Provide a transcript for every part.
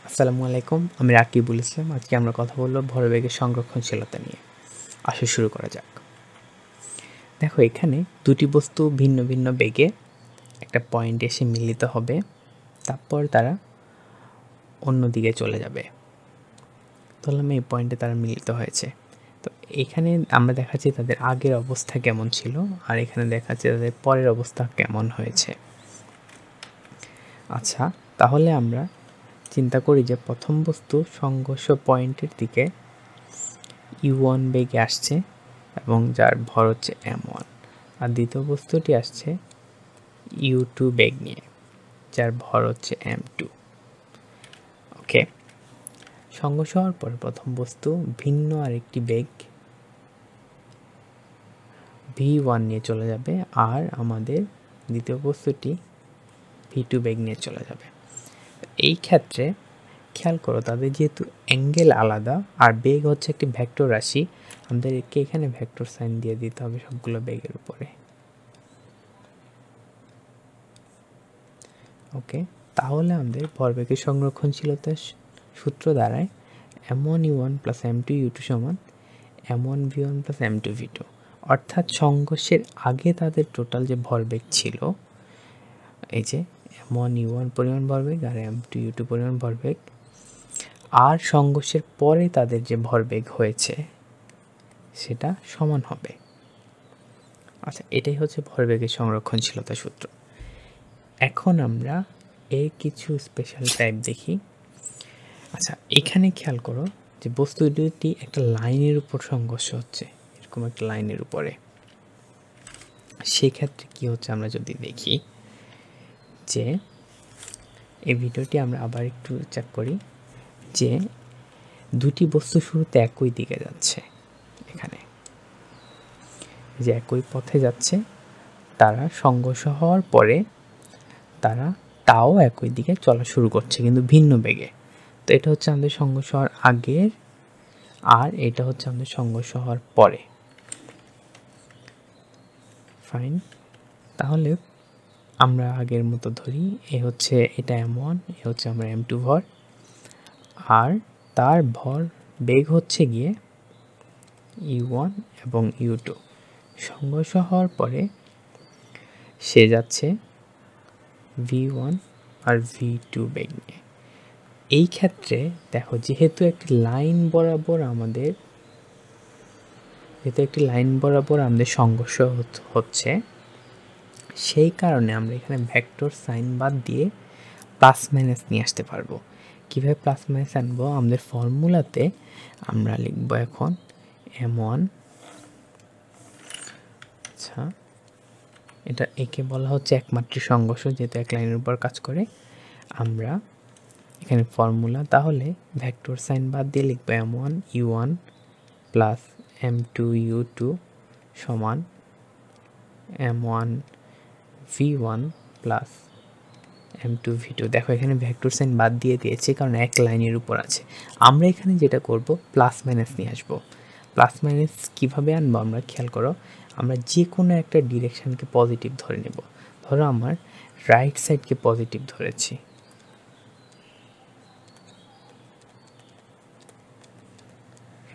আসসালামু আলাইকুম, আমি রাকিবুল ইসলাম। আজকে আমরা কথা বলবো ভরবেগের সংরক্ষণশীলতা নিয়ে। আসো শুরু করা যাক। দেখো, এখানে দুটি বস্তু ভিন্ন ভিন্ন বেগে একটা পয়েন্টে এসে মিলিত হবে, তারপর তারা অন্যদিকে চলে যাবে। ধরলাম এই পয়েন্টে তারা মিলিত হয়েছে। তো এখানে আমরা দেখাচ্ছি তাদের আগের অবস্থা কেমন ছিল, আর এখানে দেখাচ্ছি তাদের পরের অবস্থা কেমন হয়েছে। আচ্ছা, তাহলে আমরা চিন্তা করি যে প্রথম বস্তু সংঘর্ষ পয়েন্টের দিকে u1 বেগে আসছে এবং যার ভর হচ্ছে m1, আর দ্বিতীয় বস্তুটি আসছে u2 বেগ নিয়ে, যার ভর হচ্ছে m2। ওকে, সংঘর্ষ হওয়ার পর প্রথম বস্তু ভিন্ন আরেকটি বেগ v1 নিয়ে চলে যাবে, আর আমাদের দ্বিতীয় বস্তুটি v2 বেগ নিয়ে চলে যাবে। এই ক্ষেত্রে খেয়াল করো, তাদের যেহেতু অ্যাঙ্গেল আলাদা আর বেগ হচ্ছে একটি ভেক্টর রাশি, আমাদেরকে এখানে ভেক্টর সাইন দিয়ে দিতে হবে সবগুলো বেগের উপরে। ওকে, তাহলে আমাদের ভরবেগের সংরক্ষণশীলতার সূত্র দাঁড়ায় m1 u1 plus m2 u2 সমান m1 v1 plus m2 v2। অর্থাৎ সংঘর্ষের আগে তাদের টোটাল যে ভরবেগ ছিল, এই যে m1 u1 পরিমাণ ভরবেগ আর m2 u2 পরিমাণ ভরবেগ, আর সংঘর্ষের পরে তাদের যে ভরবেগ হয়েছে সেটা সমান হবে। আচ্ছা, এটাই হচ্ছে ভরবেগের সংরক্ষণশীলতা সূত্র। এখন আমরা এর কিছু স্পেশাল টাইপ দেখি। আচ্ছা, এখানে খেয়াল করো যে বস্তু দুটি একটা লাইনের উপর সংঘর্ষ হচ্ছে, এরকম একটা লাইনের উপরে। সেক্ষেত্রে কি হচ্ছে আমরা যদি দেখি যে এই ভিডিওটি আমরা আবার একটু চেক করি যে দুটি বস্তু শুরুতে একই দিকে যাচ্ছে, এখানে যে একই পথে যাচ্ছে, তারা সংঘর্ষ হওয়ার পরে তারা তাও একই দিকে চলা শুরু করছে কিন্তু ভিন্ন বেগে। তো এটা হচ্ছে আমাদের সংঘর্ষ হওয়ার আগের, আর এটা হচ্ছে আমাদের সংঘর্ষ হওয়ার পরে। ফাইন, তাহলে আমরা আগের মতো ধরি, এ হচ্ছে এটা m1, এ হচ্ছে আমরা m2 ভর, আর তার ভর বেগ হচ্ছে গিয়ে u1 এবং u2। সংঘর্ষ হওয়ার পরে সে যাচ্ছে v1 আর v2 বেগ নিয়ে। এই ক্ষেত্রে দেখো, যেহেতু একটি লাইন বরাবর আমাদের সংঘর্ষ হচ্ছে, সেই কারণে আমরা এখানে ভেক্টর সাইন বাদ দিয়ে প্লাস মাইনাস নিয়ে আসতে পারবো। কীভাবে প্লাস মাইনাস আনবো? আমাদের ফর্মুলাতে আমরা লিখব এখন m1, আচ্ছা এটা একে বলা হচ্ছে একমাত্রিক সংঘর্ষ, যেহেতু এক লাইনের উপর কাজ করে। আমরা এখানে ফর্মুলা, তাহলে ভেক্টর সাইন বাদ দিয়ে লিখব m1 u1 plus m2 u2 সমান m1 v1 plus m2 v2। দেখো, এখানে ভেক্টর সাইন বাদ দিয়ে দিয়েছে কারণ এক লাইনের উপর আছে। আমরা এখানে যেটা করব, প্লাস মাইনাস নিয়ে আসবো। প্লাস মাইনাস কীভাবে আনবো আমরা খেয়াল করো, আমরা যে কোনো একটা ডিরেকশানকে পজিটিভ ধরে নেব। ধরো আমার রাইট সাইডকে পজিটিভ ধরেছি,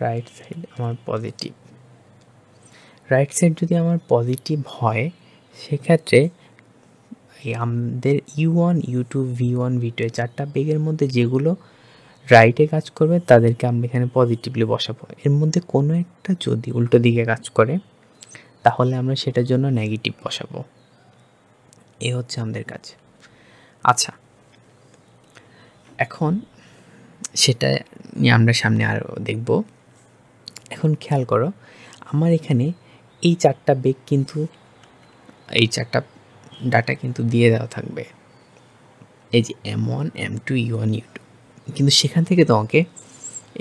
রাইট সাইড আমার পজিটিভ। রাইট সাইড যদি আমার পজিটিভ হয়, সেক্ষেত্রে আমাদের u1 u2 v1 v2 এই চারটা বেগের মধ্যে যেগুলো রাইটে কাজ করবে তাদেরকে আমরা এখানে পজিটিভলি বসাবো। এর মধ্যে কোনো একটা যদি উল্টো দিকে কাজ করে, তাহলে আমরা সেটার জন্য নেগেটিভ বসাবো। এ হচ্ছে আমাদের কাজ। আচ্ছা, এখন সেটা নিয়ে আমরা সামনে আরও দেখব। এখন খেয়াল করো, আমার এখানে এই চারটা বেগ কিন্তু, এই চারটা ডাটা কিন্তু দিয়ে দেওয়া থাকবে, এই যে m1 m2 u1 u2, কিন্তু সেখান থেকে তোমাকে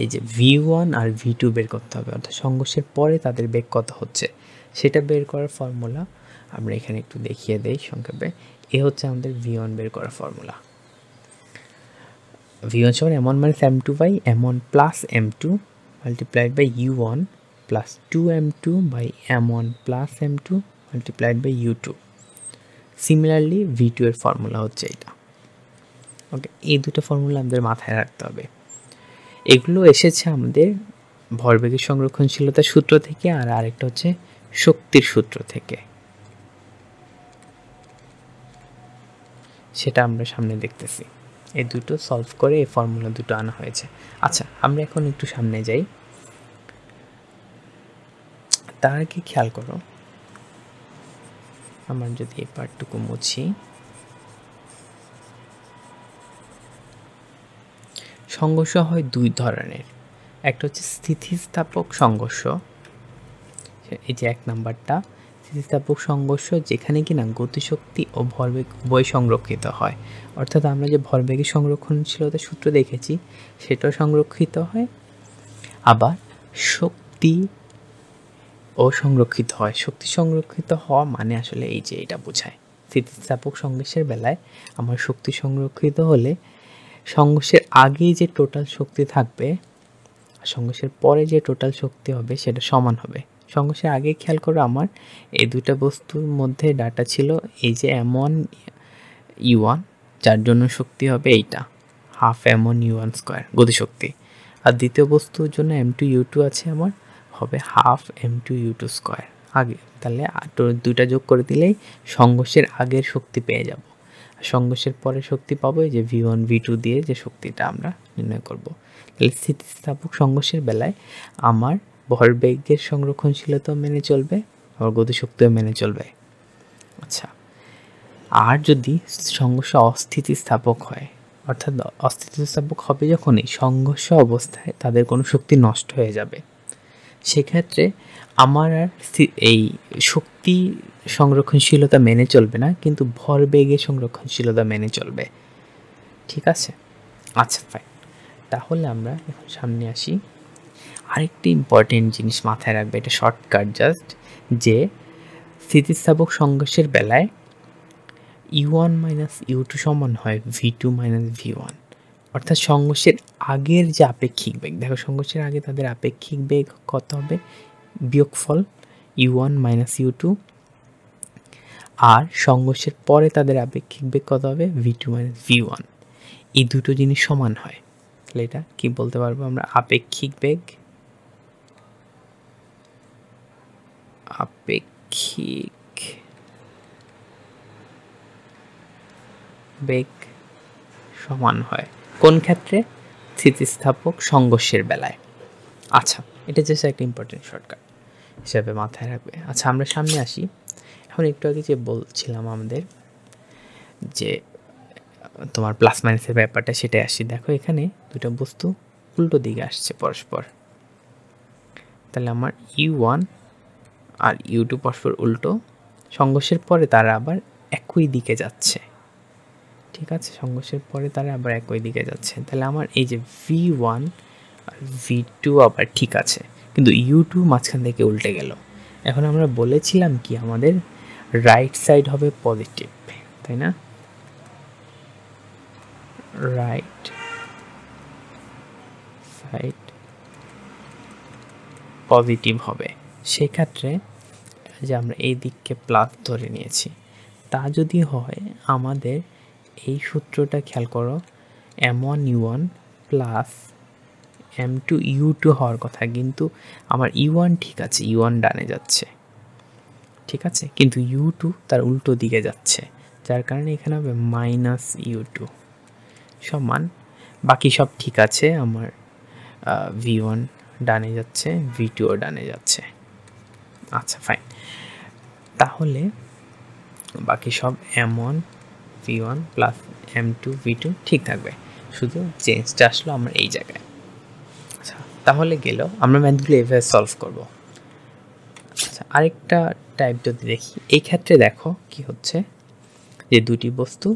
এই যে v1 আর v2 বের করতে হবে, অর্থাৎ সংঘর্ষের পরে তাদের বেগ কত হচ্ছে সেটা বের করার ফর্মুলা আমরা এখানে একটু দেখিয়ে দেই সংক্ষেপে। এ হচ্ছে আমাদের v1 বের করার ফর্মুলা। v1 সমান m1 minus m2 by m1 plus m2 multiplied by u1 plus 2m2 by m1 plus m2 multiplied by u2। Similarly v2 এর ফর্মুলা হচ্ছে এটা। ওকে, এই দুটো ফর্মুলা আমাদের মাথায় রাখতে হবে। এগুলো এসেছে আমাদের ভরবেগের সংরক্ষণশীলতার সূত্র থেকে, আর আরেকটা হচ্ছে শক্তির সূত্র থেকে, সেটা আমরা সামনে দেখতেছি। এই দুটো সলভ করে এই ফর্মুলা দুটো আনা হয়েছে। আচ্ছা, আমরা এখন একটু সামনে যাই। তার আগে খেয়াল করো, আমার যদি এই পার্টটুকু মুছি, সংঘর্ষ হয় দুই ধরনের। একটা হচ্ছে স্থিতিস্থাপক সংঘর্ষ, এই যে 1 নাম্বারটা স্থিতিস্থাপক সংঘর্ষ, যেখানে কিনা গতিশক্তি ও ভরবেগ উভয় সংরক্ষিত হয়। অর্থাৎ আমরা যে ভরবেগের সংরক্ষণশীলতার সূত্র দেখেছি সেটাও সংরক্ষিত হয়, আবার শক্তি ও সংরক্ষিত হয়। শক্তি সংরক্ষিত হওয়া মানে আসলে এই যে এটা বোঝায়, স্থিতিস্থাপক সংঘর্ষের বেলায় আমার শক্তি সংরক্ষিত হলে সংঘর্ষের আগেই যে টোটাল শক্তি থাকবে আর সংঘর্ষের পরে যে টোটাল শক্তি হবে সেটা সমান হবে। সংঘর্ষের আগে খেয়াল করো, আমার এই দুটা বস্তুর মধ্যে ডাটা ছিল এই যে m1 u1, যার জন্য শক্তি হবে এইটা হাফ m1 u1 স্কোয়ার গতিশক্তি, আর দ্বিতীয় বস্তুর জন্য m2 u2 আছে, আমার হবে হাফ m2 u2 স্কোয়ার আগে। তাহলে দুইটা যোগ করে দিলেই সংঘর্ষের আগের শক্তি পেয়ে যাব, আর সংঘর্ষের পরে শক্তি পাবো যে v1 v2 দিয়ে যে শক্তিটা আমরা নির্ণয় করব। তাহলে স্থিতিস্থাপক সংঘর্ষের বেলায় আমার ভরবেগের সংরক্ষণশীলতা মেনে চলবে, আবার গতিশক্তিও মেনে চলবে। আচ্ছা, আর যদি সংঘর্ষ অস্থিতিস্থাপক হয়, অর্থাৎ অস্থিতিস্থাপক হবে যখনই সংঘর্ষ অবস্থায় তাদের কোনো শক্তি নষ্ট হয়ে যাবে, সেক্ষেত্রে আমার আর এই শক্তি সংরক্ষণশীলতা মেনে চলবে না, কিন্তু ভরবেগের সংরক্ষণশীলতা মেনে চলবে। ঠিক আছে, আচ্ছা ফাইন। তাহলে আমরা এখন সামনে আসি। আরেকটি ইম্পর্টেন্ট জিনিস মাথায় রাখবে, এটা শর্টকাট জাস্ট, যে স্থিতিস্থাপক সংঘর্ষের বেলায় u1 মাইনাস u2 সমান হয় v2 মাইনাস v1। অর্থাৎ সংঘর্ষের আগের যে আপেক্ষিক বেগ, দেখো সংঘর্ষের আগে তাদের আপেক্ষিক বেগ কত হবে, বিয়োগফল u1 মাইনাস u2, আর সংঘর্ষের পরে তাদের আপেক্ষিক বেগ কত হবে, v2 মাইনাস v1। এই দুটো জিনিস সমান হয়, তাহলে এটা কি বলতে পারবো আমরা, আপেক্ষিক বেগ সমান হয় কোন ক্ষেত্রে, স্থিতিস্থাপক সংঘর্ষের বেলায়। আচ্ছা, এটা জাস্ট একটা ইম্পর্টেন্ট শর্টকাট হিসাবে মাথায় রাখবে। আচ্ছা, আমরা সামনে আসি। এখন একটু আগে যে বলছিলাম আমাদের যে তোমার প্লাস মাইনাসের ব্যাপারটা, সেটাই আসি। দেখো এখানে দুটো বস্তু উল্টো দিকে আসছে পরস্পর, তাহলে আমার u1 আর u2 পরস্পর উল্টো, সংঘর্ষের পরে তারা আবার একই দিকে যাচ্ছে। ঠিক আছে, সংঘর্ষের পরে তারা আবার একই দিকে যাচ্ছে, তাহলে আমার এই যে v1 আর v2 আবার ঠিক আছে, কিন্তু u2 মাঝখান থেকে উল্টে গেল। এখন আমরা বলেছিলাম কি আমাদের রাইট সাইড হবে পজিটিভ, তাই না, রাইট সাইড পজিটিভ হবে। সেক্ষেত্রে যে আমরা এই দিককে প্লাস ধরে নিয়েছি, তা যদি হয় আমাদের এই সূত্রটা খেয়াল করো, m1 u1 plus m2 u2 হওয়ার কথা, কিন্তু আমার u1 ঠিক আছে, u1 ডানে যাচ্ছে, ঠিক আছে, কিন্তু u2 তার উল্টো দিকে যাচ্ছে, যার কারণে এখানে হবে মাইনাস u2 সমান, বাকি সব ঠিক আছে, আমার v1 ডানে যাচ্ছে, v2ও ডানে যাচ্ছে। আচ্ছা ফাইন, তাহলে বাকি সব m1 v1 plus m2 v2 ঠিক থাকবে, শুধু চেঞ্জটা আসলো আমার এই জায়গায়। আচ্ছা, তাহলে গেল, আমরা ম্যাথগুলো এভাবে সলভ করব। আচ্ছা, আরেকটা টাইপ যদি দেখি, এই ক্ষেত্রে দেখো কি হচ্ছে, যে দুটি বস্তু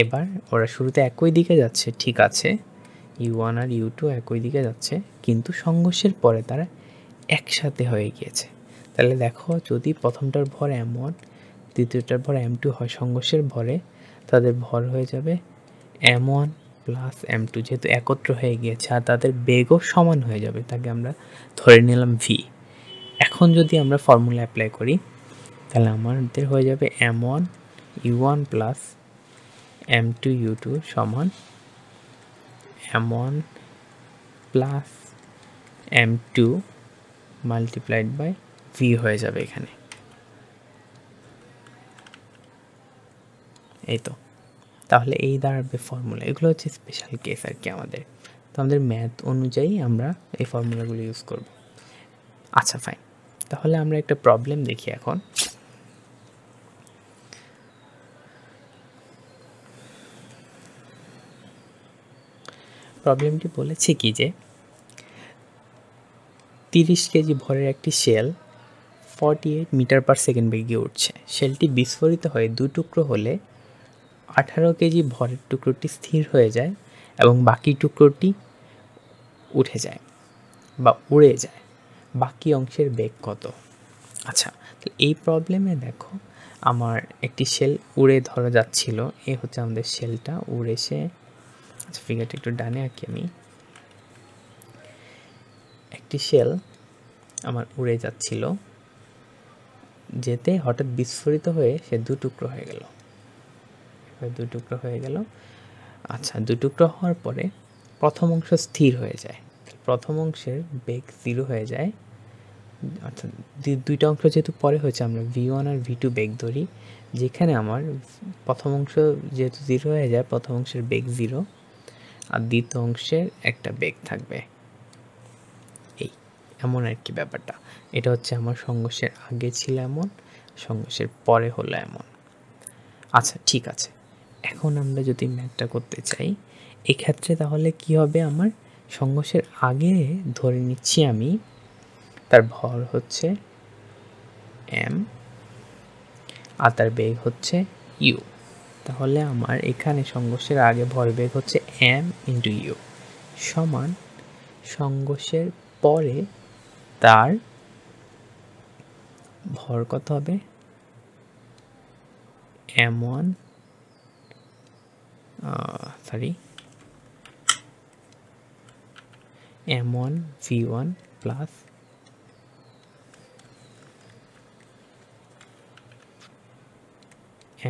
এবার ওরা শুরুতে একই দিকে যাচ্ছে, ঠিক আছে, u1 আর u2 একই দিকে যাচ্ছে, কিন্তু সংঘর্ষের পরে তারা একসাথে হয়ে গিয়েছে। তাহলে দেখো, যদি প্রথমটার ভর m1, দ্বিতীয়টার ভর m2 হয়, সংঘর্ষের ভরে তাদের ভর হয়ে যাবে m1 প্লাস m2, যেহেতু একত্র হয়ে গিয়েছে আর তাদের বেগও সমান হয়ে যাবে, তাকে আমরা ধরে নিলাম v। এখন যদি আমরা ফর্মুলা অ্যাপ্লাই করি, তাহলে আমাদের হয়ে যাবে m1 u1 প্লাস m2u2 সমান m1 plus m2 multiplied by v হয়ে যাবে এখানে। এই তো, তাহলে এই দাঁড়াবে ফর্মুলা। এগুলো হচ্ছে স্পেশাল কেস আর কি আমাদের। তো আমাদের ম্যাথ অনুযায়ী আমরা এই ফর্মুলাগুলো ইউজ করব। আচ্ছা ফাইন, তাহলে আমরা একটা প্রবলেম দেখি এখন। প্রবলেমটি বলেছে কি যে 30 কেজি ভরের একটি শেল 48 মিটার পার সেকেন্ড বেগে উঠছে। শেলটি বিস্ফোরিত হয়ে 2 টুকরো হলে 18 কেজি ভরের টুকরোটি স্থির হয়ে যায় এবং বাকি টুকরোটি উঠে যায় বা উড়ে যায়। বাকি অংশের বেগ কত? আচ্ছা, এই প্রবলেমে দেখো আমার একটি শেল উড়ে ধরা যাচ্ছিল। এ হচ্ছে আমাদের শেলটা উড়ে সে, আচ্ছা ফিগারটা একটু ডানে আঁকি আমি। একটি শেল আমার উড়ে যাচ্ছিল, যেতে হঠাৎ বিস্ফোরিত হয়ে সে 2 টুকরো হয়ে গেল। 2 টুকরো হয়ে গেল। আচ্ছা, 2 টুকরো হওয়ার পরে প্রথম অংশ স্থির হয়ে যায়। প্রথম অংশের বেগ 0 হয়ে যায়। অর্থাৎ দুইটা অংশ যেহেতু পরে হয়েছে, আমরা v1 আর v2 বেগ ধরি। যেখানে আমার প্রথম অংশ যেহেতু 0 হয়ে যায়, প্রথম অংশের বেগ 0 আর দ্বিতীয় অংশের একটা বেগ থাকবে। এই এমন আর কি ব্যাপারটা। এটা হচ্ছে আমার সংঘর্ষের আগে ছিল এমন, সংঘর্ষের পরে হলো এমন। আচ্ছা ঠিক আছে, এখন আমরা যদি ম্যাথটা করতে চাই এক্ষেত্রে তাহলে কি হবে? আমার সংঘর্ষের আগে ধরে নিচ্ছি আমি তার ভর হচ্ছে m আর তার বেগ হচ্ছে u। তাহলে আমার এখানে সংঘর্ষের আগে ভরবেগ হচ্ছে m ইন্টু u সমান সংঘর্ষের পরে তার ভর কত হবে? m1 m1 v1 plus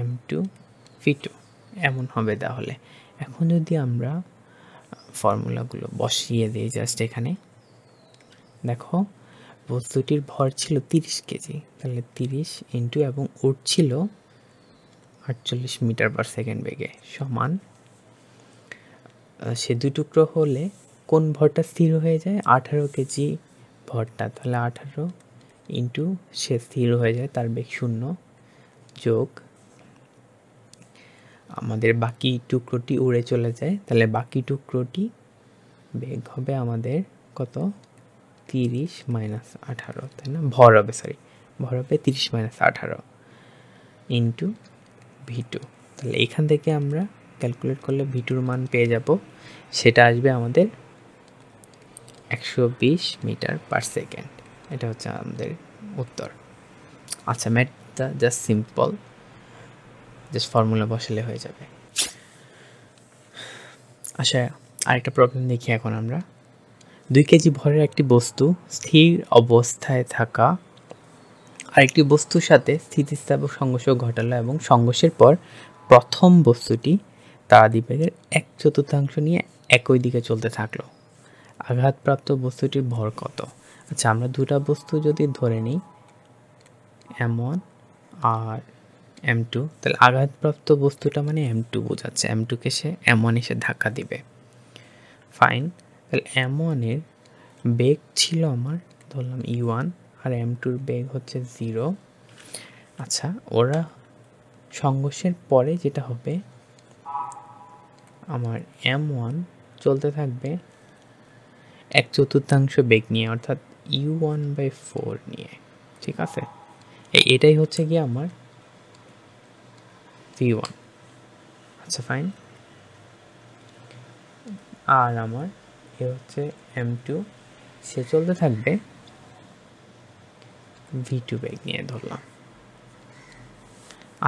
m2 v2 এমন হবে। তাহলে এখন যদি আমরা ফর্মুলাগুলো বসিয়ে দিই জাস্ট এখানে, দেখো বস্তুটির ভর ছিল 30 কেজি, তাহলে 30 ইন্টু এবং উঠছিল 48 মিটার পার সেকেন্ড বেগে সমান সে 2 টুকরো হলে কোন ভরটা স্থির হয়ে যায়? 18 কেজি ভরটা। তাহলে 18 ইন্টু সে স্থির হয়ে যায়, তার বেগ 0 যোগ আমাদের বাকি টুকরোটি উড়ে চলে যায়, তাহলে বাকি টুকরোটি বেগ হবে আমাদের কত? 30 মাইনাস 18, তাই না? ভর হবে, সরি ভর হবে 30 মাইনাস 18 ইন্টু v2। তাহলে এখান থেকে আমরা ক্যালকুলেট করলে v2-র মান পেয়ে যাব, সেটা আসবে আমাদের 120 মিটার পার সেকেন্ড। এটা হচ্ছে আমাদের উত্তর। আচ্ছা, ম্যাথটা জাস্ট সিম্পল, জাস্ট ফর্মুলা বসালে হয়ে যাবে। আচ্ছা, আরেকটা প্রবলেম দেখি এখন আমরা। 2 কেজি ভরের একটি বস্তু স্থির অবস্থায় থাকা আরেকটি বস্তুর সাথে স্থিতিস্থাপক সংঘর্ষ ঘটালো এবং সংঘর্ষের পর প্রথম বস্তুটি তারাদ্বীপের 1/4 নিয়ে একই দিকে চলতে থাকলো। আঘাতপ্রাপ্ত বস্তুটির ভর কত? আচ্ছা, আমরা দুটা বস্তু যদি ধরে নিই m1 আর m2, তাহলে আঘাতপ্রাপ্ত বস্তুটা মানে m2 বোঝাচ্ছে, m2কে সে m1 এসে ধাক্কা দিবে। ফাইন, তাহলে m1 এর বেগ ছিল আমার ধরলাম e1 আর m2-র বেগ হচ্ছে 0। আচ্ছা, ওরা সংঘর্ষের পরে যেটা হবে, আমার m1 চলতে থাকবে 1/4 বেগ নিয়ে, অর্থাৎ u1/4 নিয়ে। ঠিক আছে, এটাই হচ্ছে কি আমার v1। আচ্ছা ফাইন, আর আমার এ হচ্ছে m2, সে চলতে থাকবে v2 বেগ নিয়ে ধরলাম।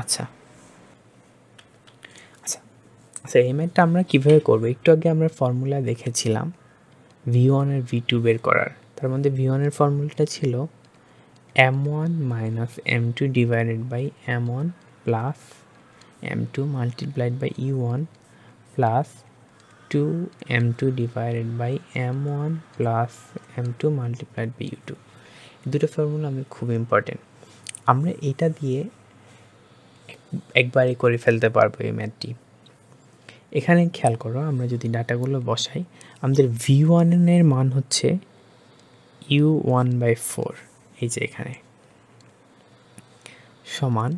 আচ্ছা আচ্ছা আচ্ছা এই ম্যাথটা আমরা কীভাবে করবো? একটু আগে আমরা ফর্মুলা দেখেছিলাম v1 আর v2 বের করার। তার মধ্যে v1 এর ফর্মুলাটা ছিল m1 minus m2 divided by m1 plus m2 multiplied by u1 plus 2m2 divided by m1 plus m2 multiplied by u2. দুটো ফর্মুলা আমাদের খুব ইম্পর্টেন্ট, আমরা এটা দিয়ে একবারে করে ফেলতে পারবো এই ম্যাথটি। এখানে খেয়াল করো, আমরা যদি ডাটাগুলো বসাই, আমাদের v1 এর মান হচ্ছে u1/4, এই যে এখানে সমান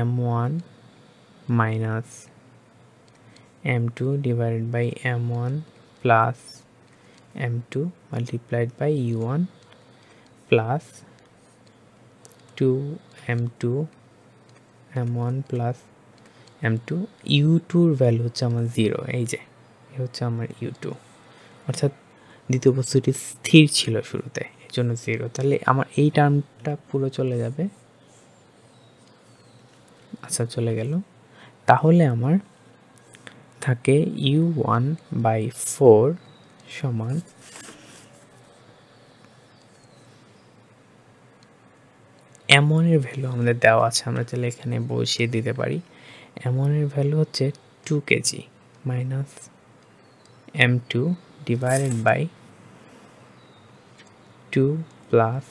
m1 minus m2 divided by m1 plus m2 multiplied by u1 plus 2m2 m1 plus m2, u2 value হচ্ছে আমার 0, এই যে এই হচ্ছে আমার u2, অর্থাৎ দ্বিতীয় বস্তুটি স্থির ছিল শুরুতে, এর জন্য 0। তাহলে আমার এই টার্মটা পুরো চলে যাবে। আচ্ছা, চলে গেল। তাহলে আমার থাকে u1/4 সমান m1 এর ভ্যালু আমাদের দেওয়া আছে, আমরা চাইলে এখানে বসিয়ে দিতে পারি। m1 এর ভ্যালু হচ্ছে 2 KG minus m2 divided by 2 plus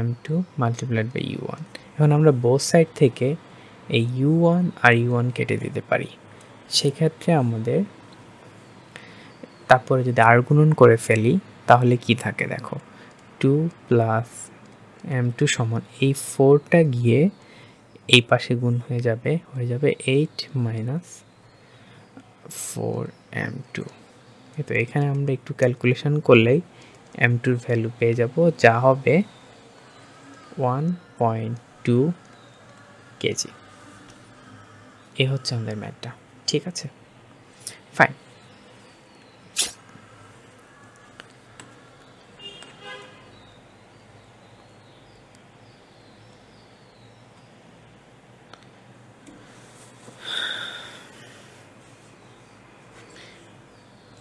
m2 multiplied by u1। এখন আমরা বোথ সাইড থেকে এই u1 আর u1 কেটে দিতে পারি। সেক্ষেত্রে আমাদের তারপরে যদি আর গুণন করে ফেলি তাহলে কি থাকে দেখো, 2 প্লাস m2 সমান এই 4টা গিয়ে এই পাশে গুণ হয়ে যাবে 8 মাইনাস 4m2। তো এখানে আমরা একটু ক্যালকুলেশন করলেই m2 এর ভ্যালু পেয়ে যাব, যা হবে 1.2 কেজি। এই হচ্ছে আমাদের ম্যাথটা, ঠিক আছে, ফাইন।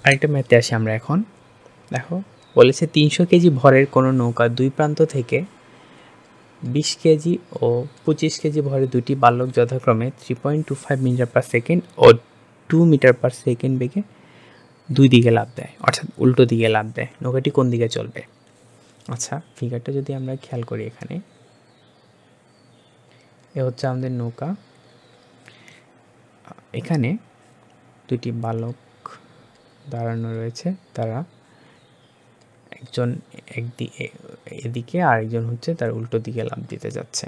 আরেকটা ম্যাথে আসি আমরা এখন। দেখো বলেছে 300 কেজি ভরের কোনো নৌকা দুই প্রান্ত থেকে 20 কেজি ও 25 কেজি ভরের দুটি বালক যথাক্রমে 3.25 মিটার পার সেকেন্ড ও 2 মিটার পার সেকেন্ড বেগে দুই দিকে লাফ দেয়, অর্থাৎ উল্টো দিকে লাফ দেয়। নৌকাটি কোন দিকে চলবে? আচ্ছা, ফিগারটা যদি আমরা খেয়াল করি, এখানে এ হচ্ছে আমাদের নৌকা, এখানে দুটি বালক দাঁড়ানো রয়েছে, তারা একজন এদিকে আর একজন হচ্ছে তার উল্টো দিকে লাফ দিতে যাচ্ছে।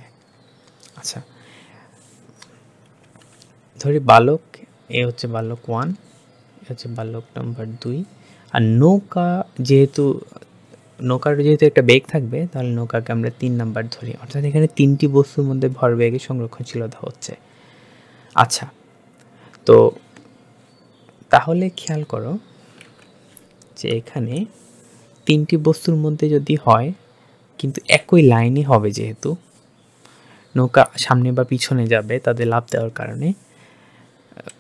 আচ্ছা, ধরি বালক এ হচ্ছে বালক 1, এ হচ্ছে বালক নাম্বার 2, আর নৌকার যেহেতু একটা বেগ থাকবে, তাহলে নৌকাকে আমরা 3 নাম্বার ধরি, অর্থাৎ এখানে 3টি বস্তুর মধ্যে ভরবেগের সংরক্ষণশীলতা হচ্ছে। আচ্ছা, তো তাহলে খেয়াল করো যে এখানে 3টি বস্তুর মধ্যে যদি হয়, কিন্তু একই লাইনে হবে, যেহেতু নৌকা সামনে বা পিছনে যাবে, তাদের লাফ দেওয়ার কারণে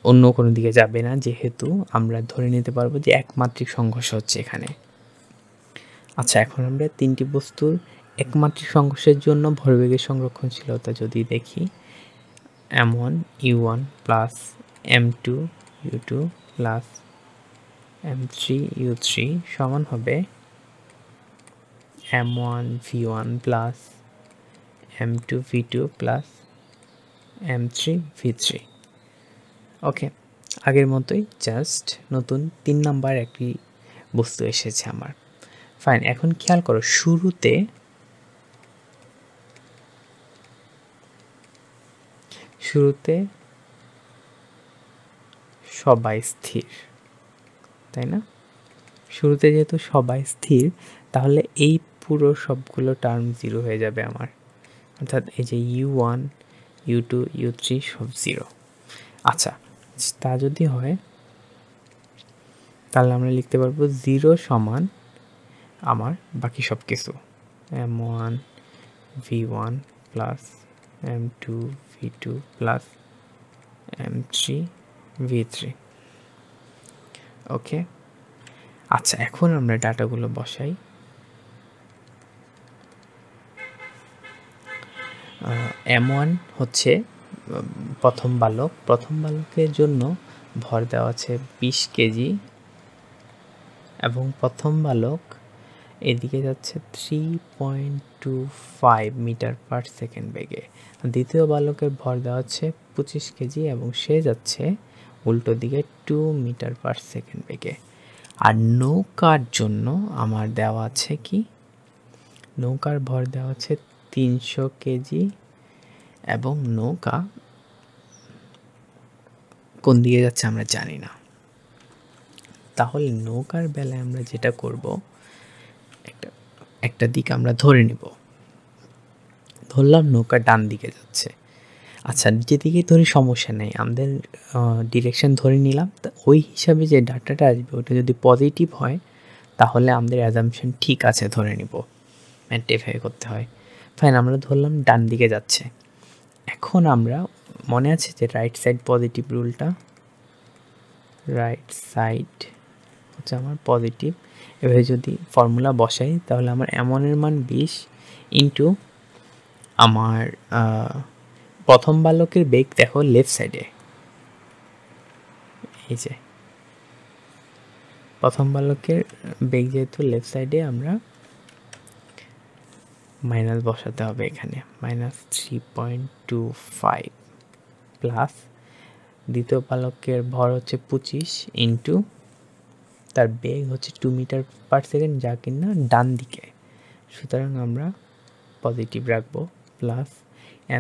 অন্য কোনো দিকে যাবে না, যেহেতু আমরা ধরে নিতে পারবো যে একমাত্রিক সংঘর্ষ হচ্ছে এখানে। আচ্ছা, এখন আমরা 3টি বস্তুর একমাত্রিক সংঘর্ষের জন্য ভরবেগের সংরক্ষণশীলতা যদি দেখি, m1 u1 plus m2 u2 plus m3 u3 সমান হবে m1 v1 plus m2 v2 plus m3 v3। ওকে, আগের মতোই, জাস্ট নতুন 3 নাম্বার একটি বস্তু এসেছে আমার। ফাইন, এখন খেয়াল করো, শুরুতে সবাই স্থির, তাই না? শুরুতে যেহেতু সবাই স্থির, তাহলে এই পুরো সবগুলো টার্ম 0 হয়ে যাবে আমার, অর্থাৎ এই যে u1 u2 u3 সব 0। আচ্ছা, তা যদি হয় তাহলে আমরা লিখতে পারবো 0 সমান আমার বাকি সব কিছু, m1 v1 plus m2 v2 plus m3 v3। ওকে, আচ্ছা, এখন আমরা ডাটাগুলো বসাই। M1 হচ্ছে প্রথম বালকের জন্য ভর দেওয়া আছে 20 কেজি এবং প্রথম বালক এদিকে যাচ্ছে 3.25 মিটার পার সেকেন্ড বেগে। দ্বিতীয় বালকের ভর দেওয়া হচ্ছে 25 কেজি এবং সে যাচ্ছে উল্টো দিকে 2 মিটার পার সেকেন্ড বেগে। আর নৌকার জন্য আমার দেওয়া আছে কি, নৌকার ভর দেওয়া আছে 300 কেজি এবং নৌকা কোন দিকে যাচ্ছে আমরা জানি না। তাহলে নৌকার বেলায় আমরা যেটা করব, একটা দিক আমরা ধরে নিব। ধরলাম নৌকা ডান দিকে যাচ্ছে। আচ্ছা, যেদিকে ধরি সমস্যা নেই, আমাদের ডিরেকশন ধরে নিলাম। ওই হিসাবে যে ডাটাটা আসবে ওটা যদি পজিটিভ হয় তাহলে আমাদের অ্যাজাম্পশন ঠিক আছে ধরে নিব, ম্যান্টিফাই করতে হয়। ফাইন, আমরা ধরলাম ডান দিকে যাচ্ছে। এখন আমরা মনে আছে যে রাইট সাইড পজিটিভ রুলটা, রাইট সাইড হচ্ছে আমার পজিটিভ। এভাবে যদি ফর্মুলা বসাই তাহলে আমার এমনের মান 20 ইন্টু আমার প্রথম বালকের বেগ দেখো লেফট সাইডে, এই যে প্রথম বালকের বেগ যেহেতু লেফট সাইডে, আমরা মাইনাস বসাতে হবে এখানে, -3.25 প্লাস দ্বিতীয় বালকের ভর হচ্ছে 25 ইন্টু তার বেগ হচ্ছে 2 মিটার পার সেকেন্ড, যা কিনা ডান দিকে, সুতরাং আমরা পজিটিভ রাখবো। প্লাস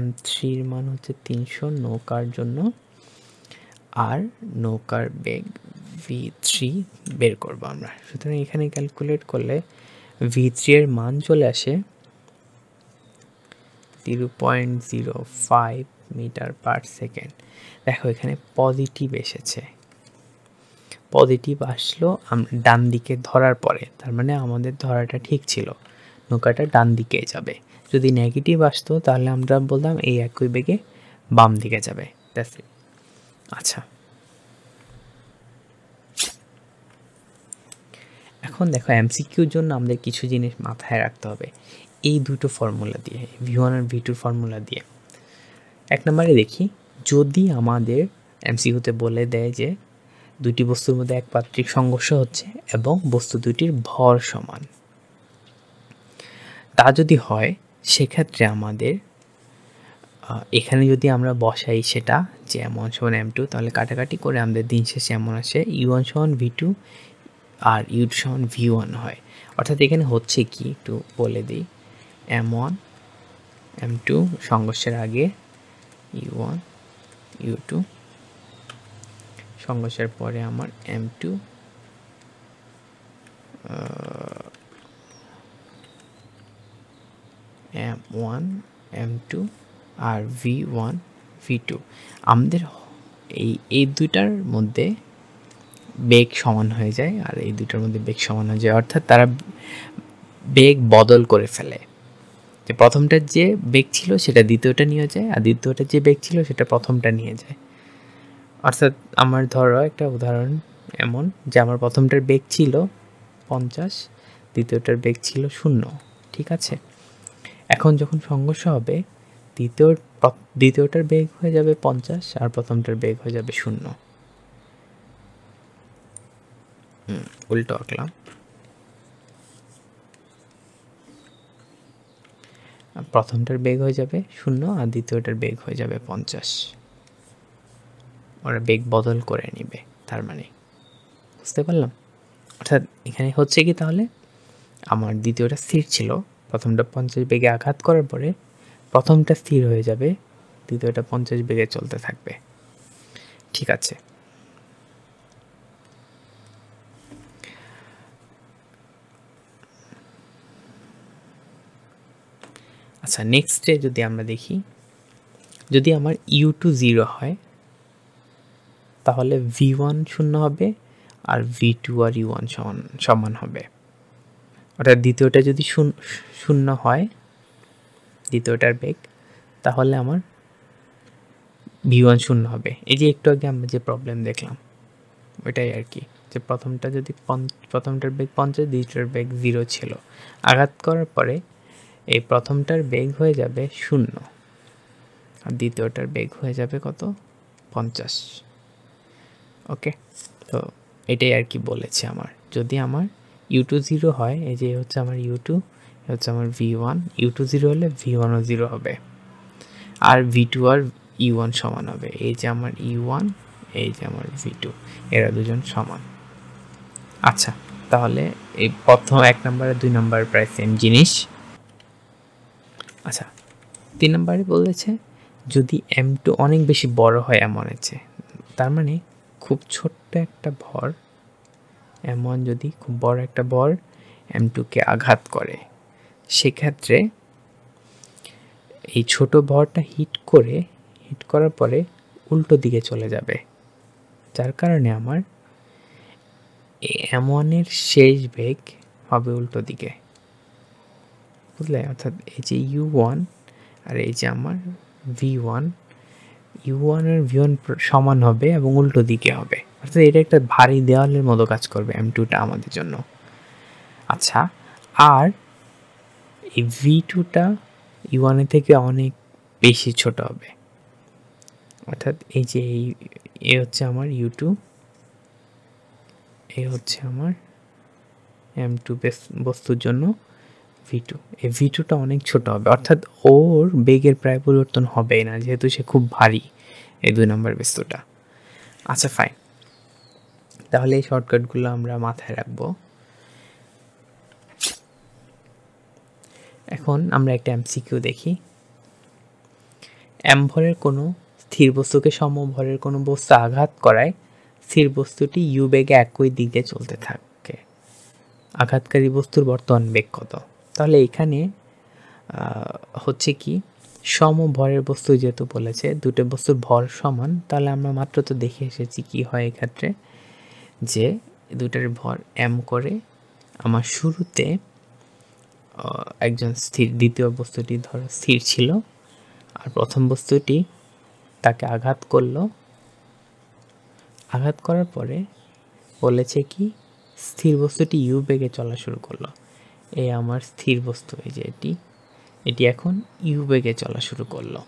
M3-র মান হচ্ছে 300 নৌকার জন্য, আর নৌকার বেগ V3 বের করবো আমরা। সুতরাং এখানে ক্যালকুলেট করলে V3 এর মান চলে আসে 0.05 মিটার পার সেকেন্ড। দেখো এখানে পজিটিভ এসেছে, পজিটিভ আসলো ডান দিকে ধরার পরে, তার মানে আমাদের ধরাটা ঠিক ছিল, নৌকাটা ডান দিকে যাবে। যদি নেগেটিভ আসতো তাহলে আমরা বলতাম এই একই বেগে বাম দিকে যাবে। আচ্ছা, এখন দেখো এমসিকিউর জন্য আমাদের কিছু জিনিস মাথায় রাখতে হবে এই দুটো ফর্মুলা দিয়ে, V1 আর V2 ফর্মুলা দিয়ে। এক নম্বরে দেখি, যদি আমাদের এমসিকিউতে বলে দেয় যে দুটি বস্তুর মধ্যে একপাত্রিক সংঘর্ষ হচ্ছে এবং বস্তু দুটির ভর সমান, তা যদি হয় সেক্ষেত্রে আমাদের এখানে যদি আমরা বসাই সেটা যে M1 সমান M2, তাহলে কাটাকাটি করে আমাদের দিন শেষে এমন আসে U1 সমান V2 আর U2 সমান V1 হয়। অর্থাৎ এখানে হচ্ছে কি একটু বলে দিই, M1 M2 সংঘর্ষের আগে, U1 U2 সংঘর্ষের পরে আমার M2 M1 M2 আর V1 V2, আমাদের এই দুইটার মধ্যে বেগ সমান হয়ে যায়, আর এই দুইটার মধ্যে বেগ সমান হয়ে যায়, অর্থাৎ তারা বেগ বদল করে ফেলে। যে প্রথমটার যে বেগ ছিল সেটা দ্বিতীয়টা নিয়ে যায়, আর দ্বিতীয়টার যে বেগ ছিল সেটা প্রথমটা নিয়ে যায়। অর্থাৎ আমার ধরো একটা উদাহরণ এমন যে আমার প্রথমটার বেগ ছিল 50, দ্বিতীয়টার বেগ ছিল 0, ঠিক আছে। এখন যখন সংঘর্ষ হবে দ্বিতীয়টার বেগ হয়ে যাবে 50 আর প্রথমটার বেগ হয়ে যাবে 0। উল্টো আঁকলাম। প্রথমটার বেগ হয়ে যাবে 0 আর দ্বিতীয়টার বেগ হয়ে যাবে 50। ওরা বেগ বদল করে নিবে, তার মানে বুঝতে পারলাম। অর্থাৎ এখানে হচ্ছে কি, তাহলে আমার দ্বিতীয়টা স্থির ছিল, প্রথমটা 50 বেগে আঘাত করার পরে প্রথমটা স্থির হয়ে যাবে, দ্বিতীয়টা 50 বেগে চলতে থাকবে, ঠিক আছে। আচ্ছা, নেক্সটে যদি আমরা দেখি, যদি আমার U2 0 হয় তাহলে V1 0 হবে আর V2 আর U1 সমান হবে। অর্থাৎ দ্বিতীয়টা যদি 0 হয়, দ্বিতীয়টার বেগ, তাহলে আমার V1 0 হবে। এই যে একটু আগে আমরা যে প্রবলেম দেখলাম ওইটাই আর কি, যে প্রথমটার বেগ 50, দ্বিতীয়টার বেগ 0 ছিল, আঘাত করার পরে এই প্রথমটার বেগ হয়ে যাবে 0 আর দ্বিতীয়টার বেগ হয়ে যাবে কত 50। ওকে, তো এটাই আর কি বলেছে আমার। যদি আমার u2 0 হয়, এই যে হচ্ছে আমার u2, হচ্ছে আমার v1, u2 0 হলে v1ও 0 হবে, আর v2 আর u1 সমান হবে। এই যে আমার u1, এই যে আমার v2, এরা দুজন সমান। আচ্ছা, তাহলে এই প্রথম 1 নাম্বার আর 2 নাম্বার প্রায় সেম জিনিস। আচ্ছা, 3 নাম্বারে বলেছে যদি m2 অনেক বেশি বড় হয় m1 এর চেয়ে, তার মানে খুব ছোট্ট একটা ভর m1 যদি খুব বড় একটা ভর m2 কে আঘাত করে, সেক্ষেত্রে এই ছোট ভরটা হিট করার পরে উল্টো দিকে চলে যাবে, যার কারণে আমার m1 এর শেষ বেগ হবে উল্টো দিকে, বুঝলে? অর্থাৎ এই যে u1 আর এই যে আমার v1, u1 আর v1 সমান হবে এবং উল্টো দিকে হবে, অর্থাৎ এটা একটা ভারী দেওয়ালের মতো কাজ করবে m2টা আমাদের জন্য। আচ্ছা, আর এই v2টা u1 এর থেকে অনেক বেশি ছোট হবে, অর্থাৎ এই যে এই হচ্ছে আমার u2, এই হচ্ছে আমার m2 বস্তুর জন্য v2, এই v2টা অনেক ছোট হবে, অর্থাৎ ওর বেগের প্রায় পরিবর্তন হবে না, যেহেতু সে খুব ভারী, এই 2 নম্বর বস্তুটা। আচ্ছা ফাইন, তাহলে এই শর্টকাটগুলো আমরা মাথায় রাখবো। এখন আমরা একটা এমসিকিউ দেখি। m ভরের কোনো স্থির বস্তুকে সমভরের কোনো বস্তু আঘাত করায় স্থির বস্তুটি u বেগে একই দিকে চলতে থাকে, আঘাতকারী বস্তুর বর্তমান বেগ কত? তাহলে এখানে হচ্ছে কি, সমভরের বস্তু যেহেতু বলেছে, দুটো বস্তুর ভর সমান, তাহলে আমরা মাত্র তো দেখে এসেছি কি হয় এক্ষেত্রে, যে দুটার ভর m করে আমার শুরুতে একজন স্থির, দ্বিতীয় বস্তুটি ধরো স্থির ছিল, আর প্রথম বস্তুটি তাকে আঘাত করলো, আঘাত করার পরে বলেছে কি স্থির বস্তুটি u বেগে চলা শুরু করলো। এই আমার স্থির বস্তু, এই যে এটি এখন u বেগে চলা শুরু করলো,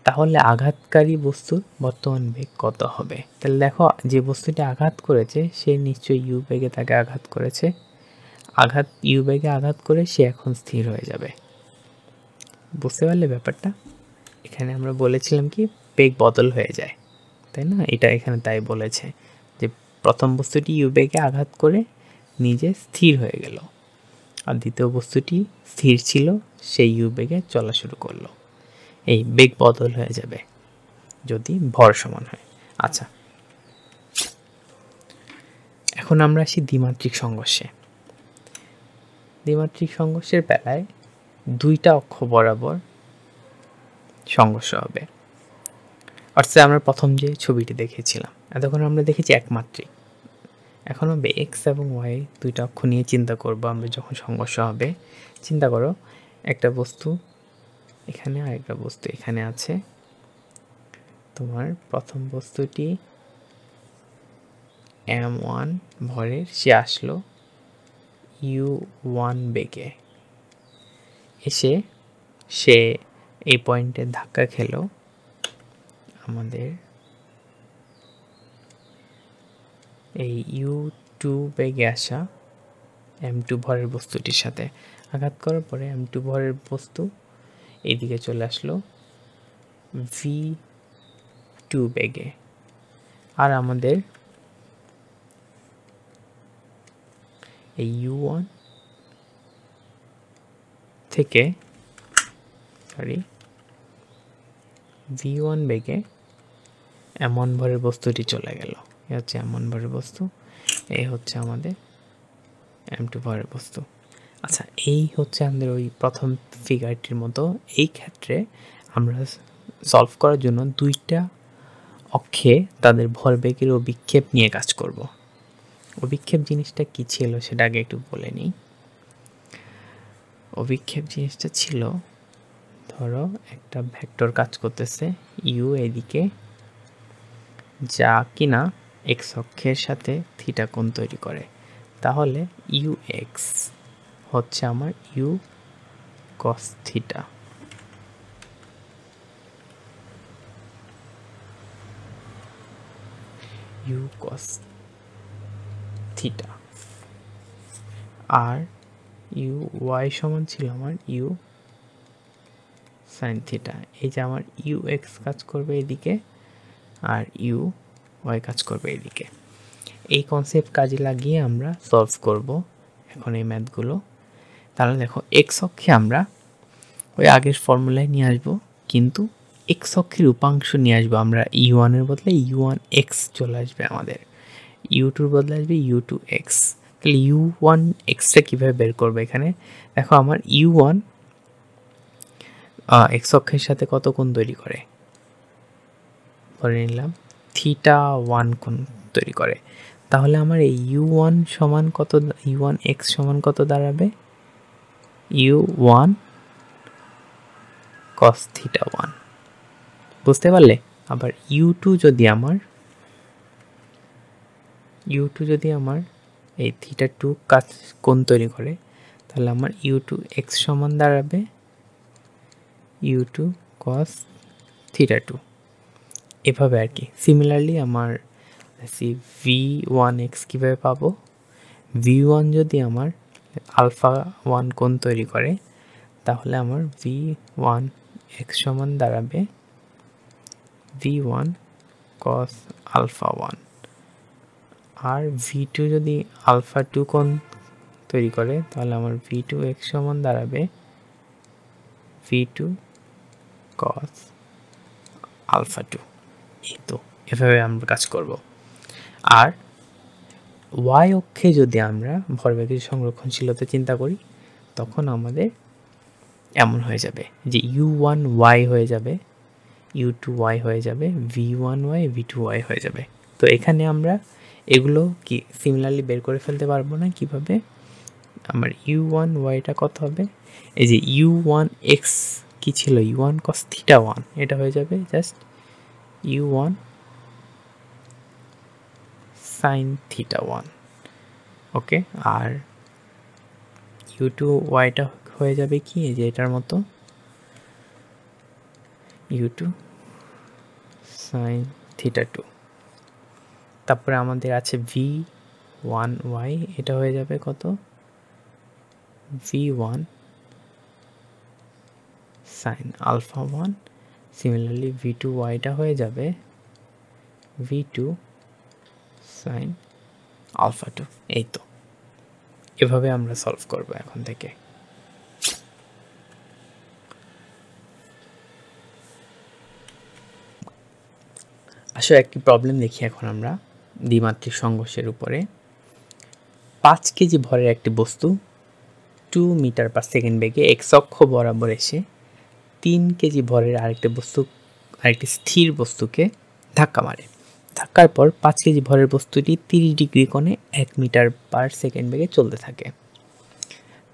তাহলে আঘাতকারী বস্তুর বর্তমান বেগ কত হবে? তাহলে দেখো, যে বস্তুটি আঘাত করেছে সে নিশ্চয়ই u বেগে তাকে আঘাত করেছে, u বেগে আঘাত করে সে এখন স্থির হয়ে যাবে। বুঝতে পারলে ব্যাপারটা? এখানে আমরা বলেছিলাম কি বেগ বদল হয়ে যায়, তাই না? এটা এখানে তাই বলেছে যে প্রথম বস্তুটি u বেগে আঘাত করে নিজে স্থির হয়ে গেল, আর দ্বিতীয় বস্তুটি স্থির ছিল, সেই u বেগে চলা শুরু করলো। এই বেগ বদল হয়ে যাবে যদি ভর সমান হয়। আচ্ছা, এখন আমরা আসি দ্বিমাত্রিক সংঘর্ষে। দ্বিমাত্রিক সংঘর্ষের বেলায় দুইটা অক্ষ বরাবর সংঘর্ষ হবে, অর্থাৎ আমরা প্রথম যে ছবিটি দেখেছিলাম, এতক্ষণ আমরা দেখেছি একমাত্রিক, এখন হবে এক্স এবং ওয়াই দুইটা অক্ষ নিয়ে চিন্তা করব আমরা যখন সংঘর্ষ হবে। চিন্তা করো, একটা বস্তু এখানে আর একটা বস্তু এখানে আছে, তোমার প্রথম বস্তুটি m1 ভরের, সে আসলো u1 বেগে, এসে সে এই পয়েন্টে ধাক্কা খেলো আমাদের এই u2 বেগে আসা m2 ভরের বস্তুটির সাথে। আঘাত করার পরে m2 ভরের বস্তু এইদিকে চলে আসলো v2 বেগে, আর আমাদের এই u1 থেকে v1 বেগে m1 ভরের বস্তুটি চলে গেল, এই হচ্ছে m1 ভরের বস্তু, এই হচ্ছে আমাদের m2 ভরের বস্তু। আচ্ছা, এই হচ্ছে আমাদের ওই প্রথম ফিগারটির মতো। এই ক্ষেত্রে আমরা সলভ করার জন্য দুইটা অক্ষে তাদের ভরবেগের অভিক্ষেপ নিয়ে কাজ করব। অভিক্ষেপ জিনিসটা কি ছিল সেটা আগে একটু বলে নিই। অভিক্ষেপ জিনিসটা ছিল, ধরো একটা ভেক্টর কাজ করতেছে u এদিকে, যা কিনা এক্স অক্ষের সাথে থিটা কোণ তৈরি করে, তাহলে ux হচ্ছে আমার u cos theta, U cos theta, আর ইউ ওয়াই সমান ছিল আমার ইউ সাইন থিটা। এই যে আমার ইউ এক্স কাজ করবে এদিকে, আর ইউ ওয়াই কাজ করবে এদিকে। এই কনসেপ্ট কাজে লাগিয়ে আমরা সলভ করব এখন এই ম্যাথগুলো। তাহলে দেখো এক্স অক্ষে আমরা ওই আগের ফর্মুলায় নিয়ে আসবো, কিন্তু এক্স অক্ষের উপাংশ নিয়ে আসবো আমরা। ইউ ওয়ানের বদলে ইউ ওয়ান এক্স চলে আসবে আমাদের, ইউ টুর বদলে আসবে ইউ টু এক্স। তাহলে ইউ ওয়ান এক্সটা কীভাবে বের করবে? এখানে দেখো আমার ইউ ওয়ান এক্স অক্ষের সাথে কত কোণ তৈরি করে, ধরে নিলাম থিটা 1 কোণ তৈরি করে। তাহলে আমার এই ইউ ওয়ান সমান কত, ইউ ওয়ান এক্স সমান কত দাঁড়াবে? ইউ ওয়ান কস থিটা 1, বুঝতে পারলে? আবার ইউ টু যদি আমার এই থিটা 2 কাজ কোণ তৈরি করে, তাহলে আমার ইউ টু এক্স সমান দাঁড়াবে ইউ টু কস থিটা 2। এভাবে আর কি। সিমিলারলি আমার ভি ওয়ান এক্স কীভাবে পাবো? ভি ওয়ান যদি আমার আলফা 1 কোণ তৈরি করে, তাহলে আমার ভি ওয়ান এক্স সমান দাঁড়াবে ভি ওয়ান কস আলফা 1, আর ভি টু যদি আলফা 2 কোণ তৈরি করে, তাহলে আমার ভি টু এক্স সমান দাঁড়াবে ভি টু কস আলফা 2। এই তো এভাবে আমরা কাজ করব। আর ওয়াই অক্ষে যদি আমরা ভরবেগের সংরক্ষণশীলতা চিন্তা করি, তখন আমাদের এমন হয়ে যাবে যে ইউ ওয়ান ওয়াই হয়ে যাবে, ইউ টু ওয়াই হয়ে যাবে, V one Y V two Y হয়ে যাবে। তো এখানে আমরা এগুলো কি সিমিলারলি বের করে ফেলতে পারবো না? কিভাবে? আমার ইউ ওয়ান ওয়াইটা কত হবে? এই যে ইউ ওয়ান এক্স কী ছিল, ইউ ওয়ান কস থিটা 1, এটা হয়ে যাবে just U one sine theta 1। Okay, আর ইউ টু ওয়াইটা হয়ে যাবে কি, এই যে এটার মতো ইউ টু সাইন থিটা 2। তারপরে আমাদের আছে ভি ওয়ান ওয়াই, এটা হয়ে যাবে কত, V one sine alpha 1। Similarly V two ওয়াইটা হয়ে যাবে ভি টু সাইন আলফা 2। এই তো এভাবে আমরা সলভ করব এখন থেকে। আসলে একটি প্রবলেম দেখি এখন আমরা দ্বিমাত্রিক সংঘর্ষের উপরে। 5 কেজি ভরের একটি বস্তু 2 মিটার পার সেকেন্ড বেগে এক্স অক্ষ বরাবর এসে 3 কেজি ভরের আরেকটি স্থির বস্তুকে ধাক্কা মারে। ধাক্কার পর 5 কেজি ভরের বস্তুটি 30 ডিগ্রি কোণে 1 মিটার পার সেকেন্ড বেগে চলতে থাকে।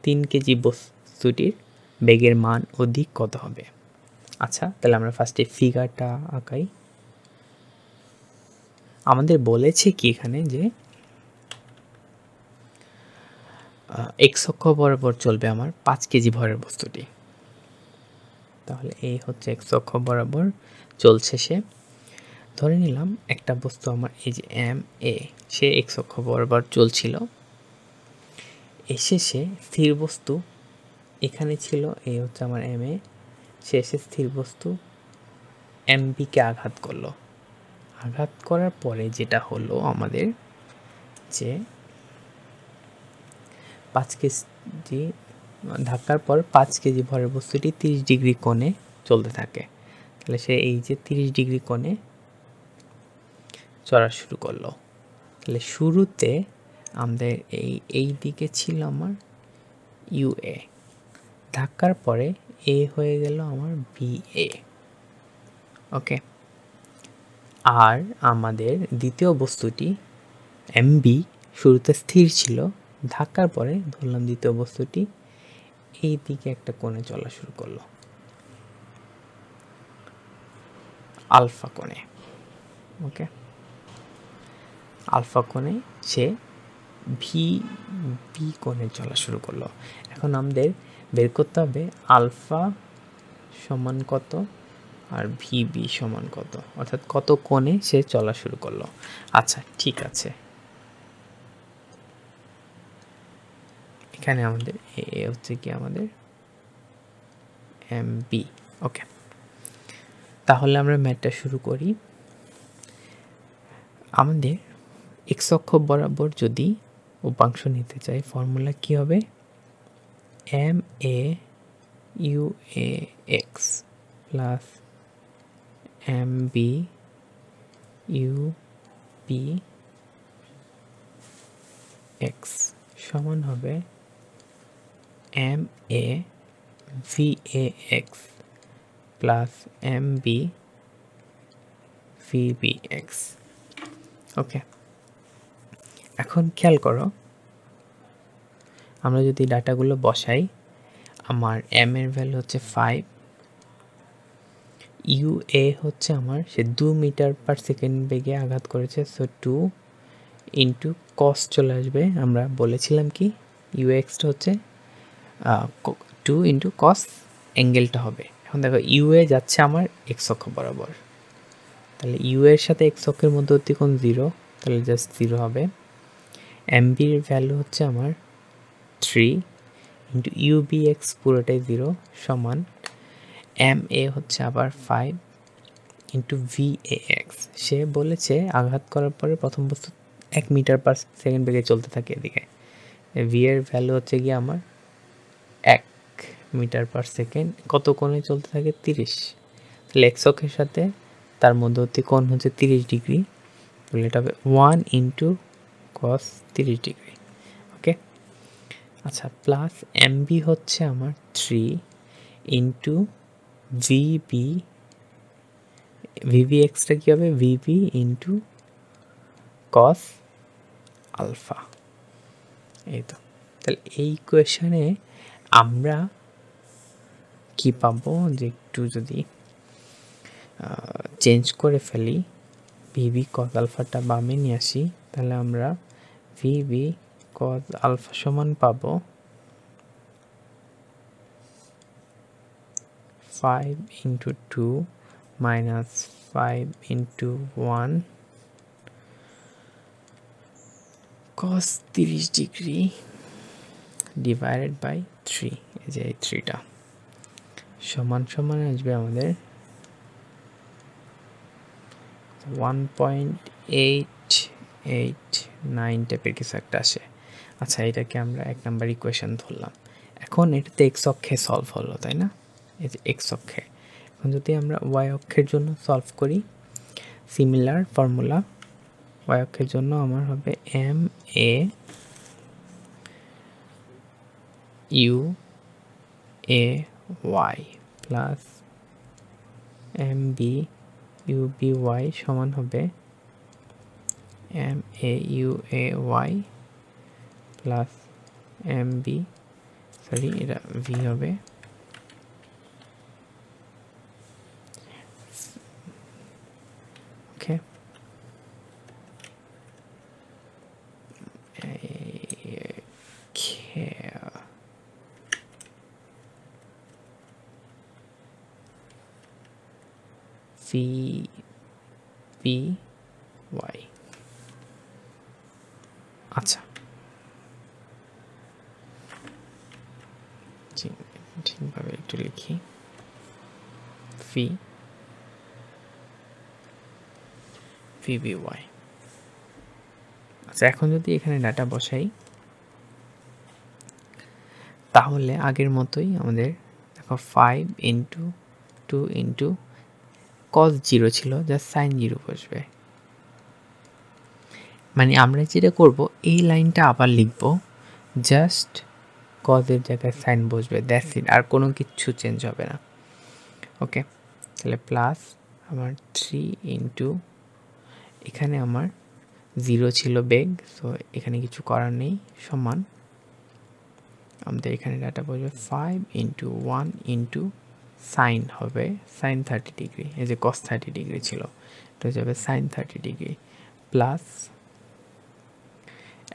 3 কেজি বস্তুটির বেগের মান ও দিক কত হবে? আচ্ছা, তাহলে আমরা ফার্স্টে ফিগারটা আঁকাই। আমাদের বলেছে কি এখানে যে এক্স অক্ষ বরাবর চলবে আমার 5 কেজি ভরের বস্তুটি। তাহলে এই হচ্ছে এক্স অক্ষ বরাবর চলছে সে। ধরে নিলাম একটা বস্তু আমার এই যে এম এ, সে এক্স অক্ষ বরাবর চলছিল, এসে সে স্থির বস্তু এখানে ছিল, এই হচ্ছে আমার এম এ, সে এসে স্থির বস্তু এম বিকে আঘাত করলো। আঘাত করার পরে যেটা হলো আমাদের যে 5 কেজি ধাক্কার পর 5 কেজি ভরের বস্তুটি 30 ডিগ্রি কোণে চলতে থাকে। তাহলে সে এই যে 30 ডিগ্রি কোণে চলা শুরু করলো। তাহলে শুরুতে আমাদের এই দিকে ছিল আমার ইউ এ, ধাক্কার পরে এ হয়ে গেল আমার বি এ। ওকে, আর আমাদের দ্বিতীয় বস্তুটি এম বি শুরুতে স্থির ছিল, ধাক্কার পরে ধরলাম দ্বিতীয় বস্তুটি এই দিকে একটা কোণে চলা শুরু করলো, আলফা কোণে। ওকে, আলফা কোণে সে ভি বি কোণে চলা শুরু করলো। এখন আমাদের বের করতে হবে আলফা সমান কত আর ভিবি সমান কত, অর্থাৎ কত কোণে সে চলা শুরু করলো। আচ্ছা ঠিক আছে, এখানে আমাদের এ হচ্ছে কি আমাদের এমবি। ওকে, তাহলে আমরা ম্যাথটা শুরু করি। আমাদের এক্স অক্ষ বরাবর যদি উপাংশ নিতে চাই, ফর্মুলা কি হবে? M A U A X plus M B U B X সমান হবে M A V A X plus M B V B X. Okay, এখন খেয়াল করো, আমরা যদি ডাটাগুলো বসাই, আমার এম এর ভ্যালু হচ্ছে 5, ইউ এ হচ্ছে আমার সে 2 মিটার পার সেকেন্ড বেগে আঘাত করেছে, সো 2 ইন্টু কস চলে আসবে। আমরা বলেছিলাম কি ইউ এক্সটা হচ্ছে 2 ইন্টু কস, অ্যাঙ্গেলটা হবে। এখন দেখো ইউ এ যাচ্ছে আমার এক্স অক্ষ বরাবর, তাহলে ইউ এর সাথে এক্স অক্ষের মধ্যবর্তী কোণ 0, তাহলে জাস্ট 0 হবে। এমবির ভ্যালু হচ্ছে আমার 3 ইন্টু ইউবি এক্স পুরোটাই 0 সমান এম এ হচ্ছে আবার 5 ইন্টু ভি এ এক্স। সে বলেছে আঘাত করার পরে প্রথম বস্তু 1 মিটার পার সেকেন্ড বেগে চলতে থাকে এদিকে। ভি এর ভ্যালু হচ্ছে গিয়ে আমার 1 মিটার পার সেকেন্ড, কত কোণে চলতে থাকে? 30। তাহলে এক্স অক্ষের সাথে তার মধ্যবর্তী কোণ হচ্ছে 30 ডিগ্রি, তাহলে এটা হবে 1 ইন্টু কস 30 ডিগ্রি। ওকে, আচ্ছা, প্লাস এমবি হচ্ছে আমার 3 ইন্টু ভিবি, ভিবি এক্সটা কী হবে? VB into cos alpha. এই তো, তাহলে এই কোয়েশনে আমরা কি পাবো? যে একটু যদি চেঞ্জ করে ফেলি, ভিবি কস আলফাটা বামে নিয়ে আসি, তাহলে আমরা ভিবি কস আলফা সমান পাবো 5 into 2 minus 5 into 1 cos 30 degree divided by 3, এই যে এই 3টা সমান সমান আসবে আমাদের 1.889 টাইপের কিছু একটা আসে। আচ্ছা, এটাকে আমরা 1 নাম্বার ইকুয়েশন ধরলাম। এখন এটাতে এক্স অক্ষে সলভ হলো, তাই না? এই যে এক্স অক্ষে। এখন যদি আমরা ওয়াই অক্ষের জন্য সলভ করি, সিমিলার ফর্মুলা। ওয়াই অক্ষের জন্য আমার হবে M A U A Y plus M B U B Y সমান হবে M A U A Y plus M B, sorry এটা ভি হবে, ওকে, ভি বি ওয়াই। আচ্ছা, ঠিকভাবে একটু লিখি, ভি বি ওয়াই। আচ্ছা, এখন যদি এখানে ডাটা বসাই, তাহলে আগের মতোই আমাদের দেখো 5 ইন্টু 2 ইন্টু কস 0 ছিল, জাস্ট সাইন 0 বসবে। মানে আমরা যেটা করব, এই লাইনটা আবার লিখব, জাস্ট কজের জায়গায় সাইন বসবে, দ্যাটস ইট, আর কোনো কিচ্ছু চেঞ্জ হবে না। ওকে, তাহলে প্লাস আমার 3 ইন্টু, এখানে আমার 0 ছিল বেগ, সো এখানে কিছু করার নেই, সমান আমাদের এখানে ডাটা বসবে 5 ইন্টু 1 ইন্টু সাইন হবে সাইন 30 ডিগ্রি, এই যে কস 30 ডিগ্রি ছিল, এটা হয়ে যাবে সাইন 30 ডিগ্রি প্লাস,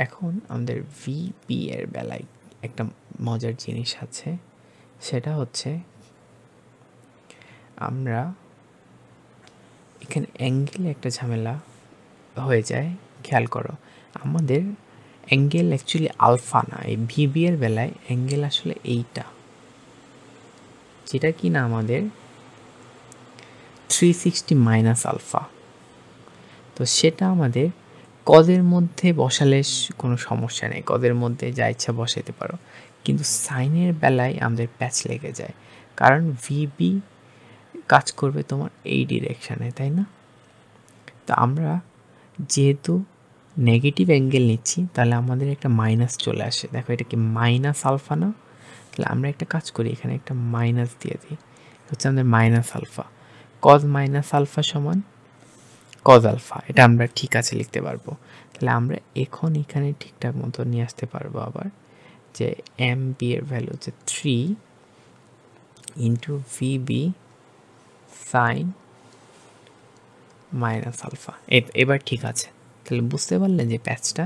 এখন আমাদের ভিপি এর বেলায় একটা মজার জিনিস আছে, সেটা হচ্ছে আমরা এখানে অ্যাঙ্গেলে একটা ঝামেলা হয়ে যায়, খেয়াল করো। আমাদের অ্যাঙ্গেল অ্যাকচুয়ালি আলফা না, এই ভিবি এর বেলায় অ্যাঙ্গেল আসলে এইটা, যেটা কি না আমাদের 360 মাইনাস আলফা। তো সেটা আমাদের কজের মধ্যে বসালে কোনো সমস্যা নেই, কজের মধ্যে যা ইচ্ছা বসাইতে পারো, কিন্তু সাইনের বেলায় আমাদের প্যাচ লেগে যায়, কারণ ভিবি কাজ করবে তোমার এই ডিরেকশানে, তাই না? তো আমরা যেহেতু নেগেটিভ অ্যাঙ্গেল নিচ্ছি, তাহলে আমাদের একটা মাইনাস চলে আসে। দেখো এটা কি মাইনাস আলফা না? তাহলে আমরা একটা কাজ করি, এখানে একটা মাইনাস দিয়ে দিই, হচ্ছে আমাদের minus alpha. Cos minus alpha সমান কজ আলফা, এটা আমরা ঠিক আছে লিখতে পারবো। তাহলে আমরা এখন এখানে ঠিকঠাক মতো নিয়ে আসতে পারবো আবার, যে এম বি এর ভ্যালু হচ্ছে 3 into VB sine minus alpha. এবার ঠিক আছে। তাহলে বুঝতে পারলেন যে প্যাচটা,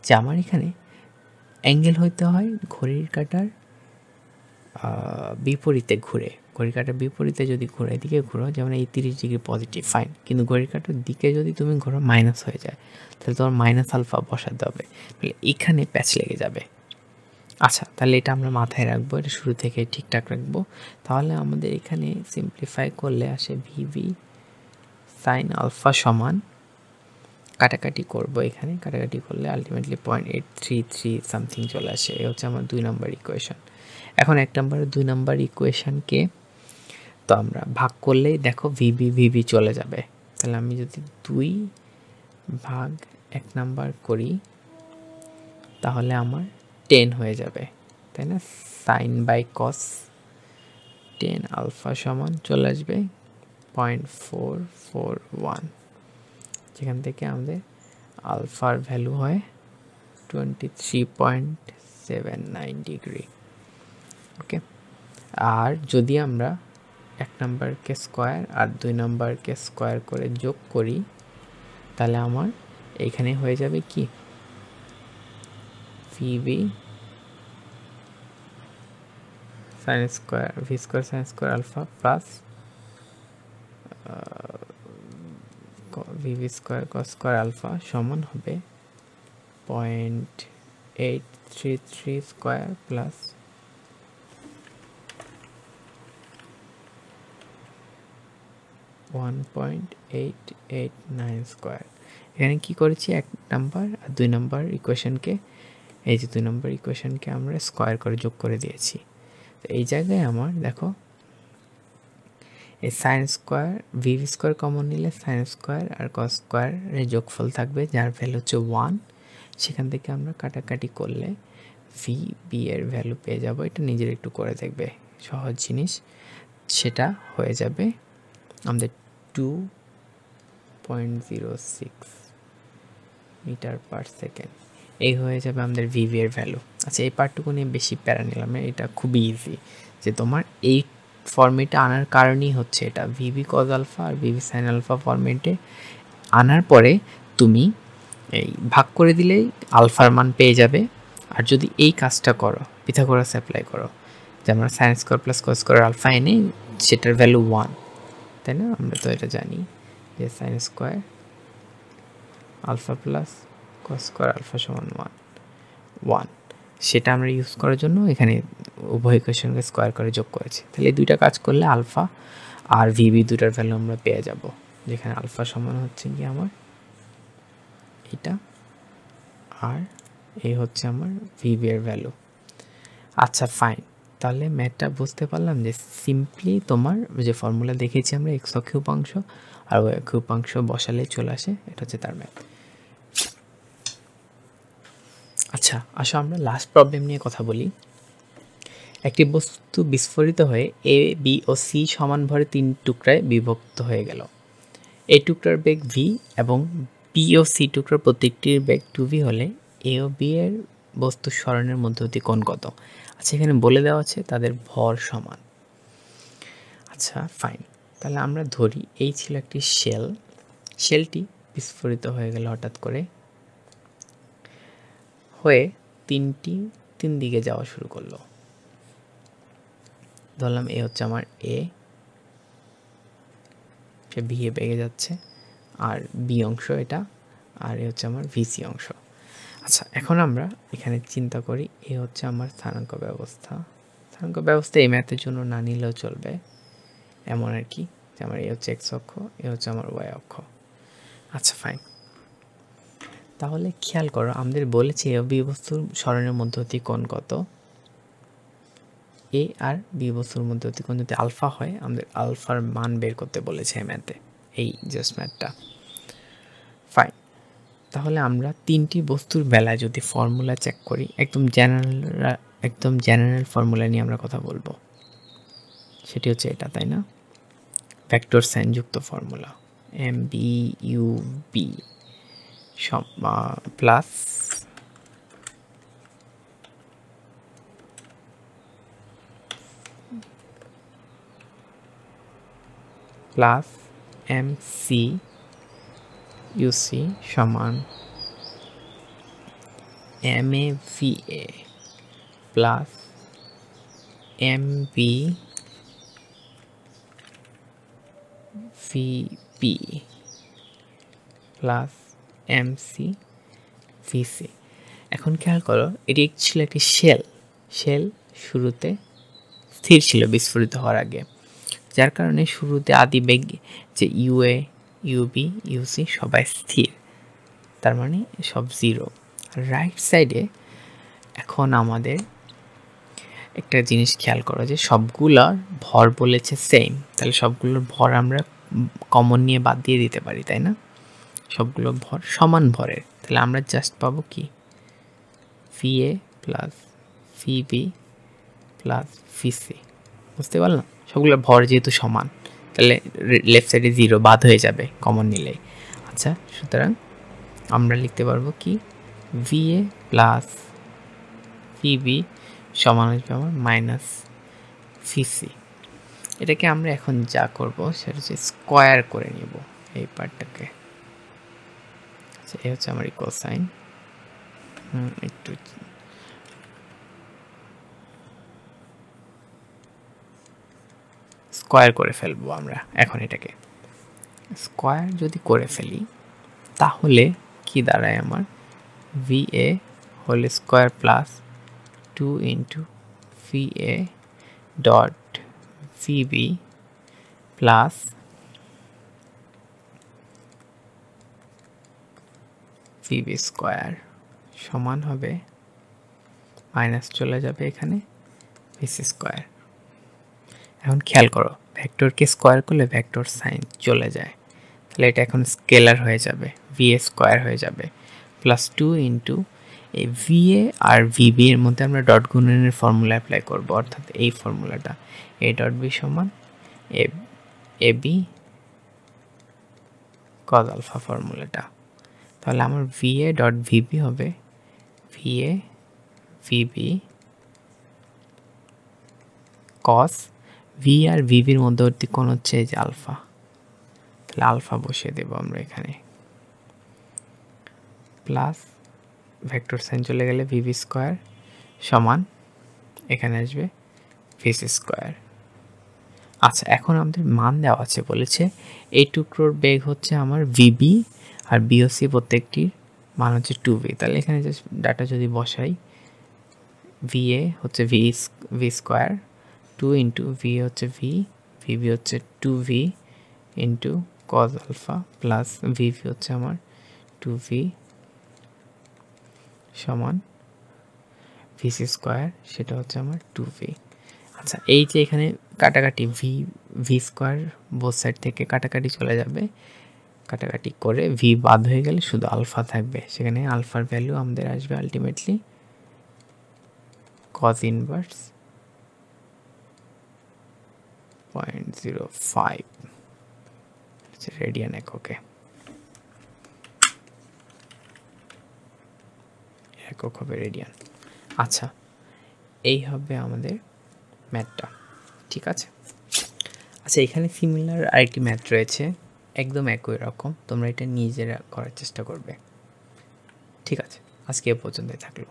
যে আমার এখানে অ্যাঙ্গেল হইতে হয় ঘড়ির কাঁটার বিপরীতে ঘুরে, ঘড়ির কাঁটার বিপরীতে যদি ঘোরে দিকে ঘুরো, যেমন এই 30 ডিগ্রি পজিটিভ, ফাইন, কিন্তু ঘড়ির কাঁটার দিকে যদি তুমি ঘোরো মাইনাস হয়ে যায়, তাহলে তোমার মাইনাস আলফা বসাতে হবে, তাহলে এখানে প্যাচ লেগে যাবে। আচ্ছা, তাহলে এটা আমরা মাথায় রাখবো, এটা শুরু থেকে ঠিকঠাক রাখবো। তাহলে আমাদের এখানে সিম্পলিফাই করলে আসে ভিভি সাইন আলফা সমান, কাটাকাটি করবো, এখানে কাটাকাটি করলে আলটিমেটলি 0.833 সামথিং চলে আসে। এ হচ্ছে আমার 2 নম্বর ইকুয়েশন। এখন 1 নম্বর 2 নম্বর ইকুয়েশনকে তো আমরা ভাগ করলেই দেখো ভিবি চলে যাবে। তাহলে আমি যদি 2 ভাগ 1 নাম্বার করি, তাহলে আমার 10 হয়ে যাবে, তাই না? সাইন বাই কস 10 আলফা সমান চলে আসবে 0.441, যেখান থেকে আমাদের আলফার ভ্যালু হয় 23.79 ডিগ্রি। ওকে, আর যদি আমরা 1 নাম্বারকে স্কোয়ার আর 2 নাম্বারকে স্কোয়ার করে যোগ করি, তাহলে আমার এখানে হয়ে যাবে কি VB sine square V square sine square alpha plus VV square cos square alpha সমান হবে 0.833 স্কোয়ার প্লাস 1.889 স্কোয়ার। এখানে কি করেছি, 1 নাম্বার আর 2 নাম্বার ইকুয়েশনকে, এই যে 2 নাম্বার ইকুয়েশনকে আমরা স্কোয়ার করে যোগ করে দিয়েছি। তো এই জায়গায় আমার দেখো এই sine square VV square common নিলে সাইন স্কোয়ার আর কস স্কোয়ারের যোগফল থাকবে, যার ভ্যালু হচ্ছে 1। সেখান থেকে আমরা কাটাকাটি করলে ভি বি এর ভ্যালু পেয়ে যাব। এটা নিজের একটু করে দেখবে, সহজ জিনিস। সেটা হয়ে যাবে আমাদের 2.06 মিটার পার সেকেন্ড। এই হয়ে যাবে আমাদের ভিভি এর ভ্যালু। আচ্ছা, এই পার্টটুকু নিয়ে বেশি প্যারা নিলাম না, এটা খুবই ইজি। যে তোমার এই ফর্মেটে আনার কারণই হচ্ছে এটা, ভিভি কজ আলফা আর ভিভি সাইন আলফা ফর্মেটে আনার পরে তুমি এই ভাগ করে দিলেই আলফার মান পেয়ে যাবে। আর যদি এই কাজটা করো, পিথাগোরাস অ্যাপ্লাই করো, যে আমরা sine square plus cos square alpha এনে সেটার ভ্যালু 1, তাই না? আমরা তো এটা জানি যে sine square alpha plus cos square alpha সমান 1। সেটা আমরা ইউজ করার জন্য এখানে উভয় ইকুয়েশনকে স্কোয়ার করে যোগ করেছি। তাহলে এই দুইটা কাজ করলে আলফা আর ভিবি দুটার ভ্যালু আমরা পেয়ে যাব, যেখানে আলফা সমান হচ্ছে কি আমার এটা, আর এই হচ্ছে আমার ভিবি এর ভ্যালু। আচ্ছা, ফাইন। তাহলে ম্যাথটা বুঝতে পারলাম যে সিম্পলি তোমার যে ফর্মুলা দেখেছি আমরা, এক্স অক্ষীয় উপাংশ আর ওয়াই অক্ষীয় উপাংশ বসালে চলে আসে, এটা হচ্ছে তার ম্যাথ। আচ্ছা, আসো আমরা লাস্ট প্রবলেম নিয়ে কথা বলি। একটি বস্তু বিস্ফোরিত হয়ে এ বি ও সি সমান ভরে 3 টুকরায় বিভক্ত হয়ে গেল। এ টুকরার বেগ ভি এবং বি ও সি টুকরার প্রত্যেকটির বেগ 2v হলে এ ও বি এর বস্তুর সরণের মধ্যবর্তী কোণ কত? আচ্ছা, এখানে বলে দেওয়া আছে তাদের ভর সমান। আচ্ছা, ফাইন। তাহলে আমরা ধরি এই ছিল একটি শেলটি বিস্ফোরিত হয়ে গেল হঠাৎ করে, হয়ে তিন দিকে যাওয়া শুরু করলো। ধরলাম এ হচ্ছে আমার এ, সে ভি এ বেগে যাচ্ছে, আর বি অংশ এটা, আর এ হচ্ছে আমার ভিসি অংশ। আচ্ছা, এখন আমরা এখানে চিন্তা করি, এ হচ্ছে আমার স্থানাঙ্ক ব্যবস্থা। স্থানাঙ্ক ব্যবস্থা এই ম্যাথের জন্য না নিলেও চলবে, এমন আর কি, যে আমার এ হচ্ছে এক্স অক্ষ, এ হচ্ছে আমার ওয়াই অক্ষ। আচ্ছা ফাইন, তাহলে খেয়াল করো আমাদের বলেছে এ বি বস্তুর সরণের মধ্যবর্তী কোণ কত। এ আর বি বস্তুর মধ্যবর্তী কোণ যদি আলফা হয়, আমাদের আলফার মান বের করতে বলেছে এই ম্যাথে, এই জাস্ট ম্যাথটা। ফাইন, তাহলে আমরা তিনটি বস্তুর বেলায় যদি ফর্মুলা চেক করি, একদম জেনারেল ফর্মুলা নিয়ে আমরা কথা বলবো, সেটি হচ্ছে এটা, তাই না? ভেক্টর সাইন যুক্ত formula, M B U B plus M C UC সমান M A V A plus M B V P plus M C V C. এখন খেয়াল করো, এটি ছিল একটি শেল শুরুতে স্থির ছিল বিস্ফোরিত হওয়ার আগে, যার কারণে শুরুতে আদি বেগ যে ইউএ ইউবি ইউসি সবাই স্থির, তার মানে সব জিরো। রাইট সাইডে এখন আমাদের একটা জিনিস খেয়াল করো, যে সবগুলোর ভর বলেছে সেম, তাহলে সবগুলোর ভর আমরা কমন নিয়ে বাদ দিয়ে দিতে পারি, তাই না? সবগুলোর ভর সমান ভরের, তাহলে আমরা জাস্ট পাবো কি, V A plus V B plus V C. বুঝতে পারলাম? সবগুলোর ভর যেহেতু সমান, তাহলে লেফট সাইডে জিরো বাদ হয়ে যাবে কমন নিলেই। আচ্ছা, সুতরাং আমরা লিখতে পারবো কি, V A plus V B সমান হচ্ছে আমার মাইনাস ভি সি। এটাকে আমরা এখন যা করব সেটা হচ্ছে স্কোয়ার করে নিব এই পার্টটাকে। আচ্ছা, এই হচ্ছে আমার ইকুয়াল সাইন, একটু স্কোয়ার করে ফেলবো আমরা এখন। এটাকে স্কোয়ার যদি করে ফেলি তাহলে কি দাঁড়ায় আমার, V A whole square plus 2 into V A dot V B plus V B square সমান হবে, মাইনাস চলে যাবে এখানে, ভিসি স্কোয়ার। এখন খেয়াল করো, ভেক্টরকে স্কোয়ার করলে ভেক্টর সাইন চলে যায়, তাহলে এটা এখন স্কেলার হয়ে যাবে, ভি এ স্কোয়ার হয়ে যাবে, প্লাস 2 ইন্টু এই ভি এ আর ভিবি এর মধ্যে আমরা ডট গুণনের ফর্মুলা অ্যাপ্লাই করব, অর্থাৎ এই ফর্মুলাটা, এ ডট বি সমান এ বি কজ আলফা ফর্মুলাটা। তাহলে আমার ভি এ ডট ভিবি হবে V A VB cos V আর ভিবির মধ্যবর্তী কোণ হচ্ছে এই যে আলফা, তাহলে আলফা বসিয়ে দেবো আমরা এখানে, প্লাস ভেক্টর সাইন চলে গেলে ভিবি স্কোয়ার সমান এখানে আসবে ভিসি স্কোয়ার। আচ্ছা, এখন আমাদের মান দেওয়া আছে, বলেছে এই টুকরোর বেগ হচ্ছে আমার ভিবি আর বিওসি প্রত্যেকটির মান হচ্ছে 2v। তাহলে এখানে জাস্ট ডাটা যদি বসাই, ভি এ হচ্ছে ভি স্কোয়ার, 2 ইন্টু ভি হচ্ছে ভি, ভিবি হচ্ছে 2v into cos alpha plus VV হচ্ছে আমার 2v সমান ভিসি স্কোয়ার, সেটা হচ্ছে আমার 2v। আচ্ছা, এই যে এখানে কাটাকাটি ভি স্কোয়ার বোথ সাইড থেকে কাটাকাটি চলে যাবে, কাটাকাটি করে ভি বাদ হয়ে গেলে শুধু আলফা থাকবে, সেখানে আলফার ভ্যালু আমাদের আসবে আলটিমেটলি cos ইনভার্স 0.05 রেডিয়ান এককে, একক হবে রেডিয়ান। আচ্ছা, এই হবে আমাদের ম্যাথটা, ঠিক আছে? আচ্ছা, এখানে সিমিলার আরেকটি ম্যাথ রয়েছে, একদম একই রকম, তোমরা এটা নিজেরা করার চেষ্টা করবে, ঠিক আছে? আজকে এ পর্যন্তই থাকলো।